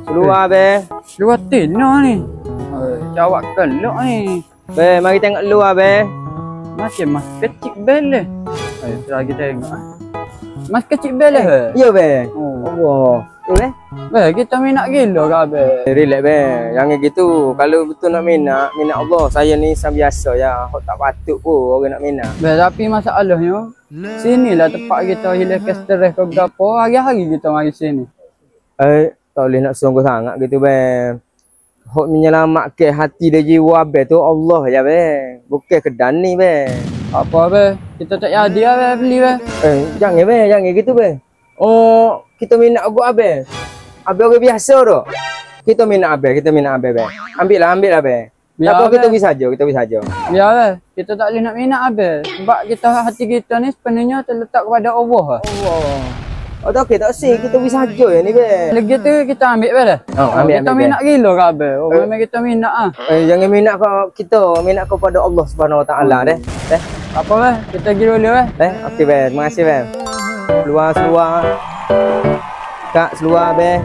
Keluar be. Luar tina ni. Jawab kelak ni. Be, mari tengok luar be. Macam mas kecil bele. Lagi tengok. Mas kecil bele. Ya be. Oh. Allah. Tu be. Be, kita minat gila ke be. Relax be. Jangan gitu. Kalau betul nak minat Allah. Saya ni insan biasa ya. Hok tak patut pun orang nak minat. Be, tapi masalahnya sinilah tempat kita hilang stres ke berapa. Hari-hari kita mari sini. Tak boleh nak sungguh sangat gitu be. Hok menyelamatkan hati dan jiwa be tu Allah ya be. Bukan kedan ni be. Apa be? Kita tak jadi be beli be. Jangan be, jangan gitu be. Oh, kita minat agak abe. Abe orang biasa tu. Kita minat abe be. Ambil lah be. Biar apa be. kita bisa saja. Ya be, kita tak boleh nak minat be. Sebab hati kita ni sepenuhnya terletak kepada Allah. Allah. Oh tak okey tak sih kita bisa saja ya ni be. Lagi tu kita ambil be dah. Ambil kita minat gila ke be. Memang kita minat ah. Jangan minat kita, minat kepada Allah Subhanahu Wa Taala deh. Apa be? Kita pergi dulu be. Okey be, terima kasih be. Seluar. Kak seluar be.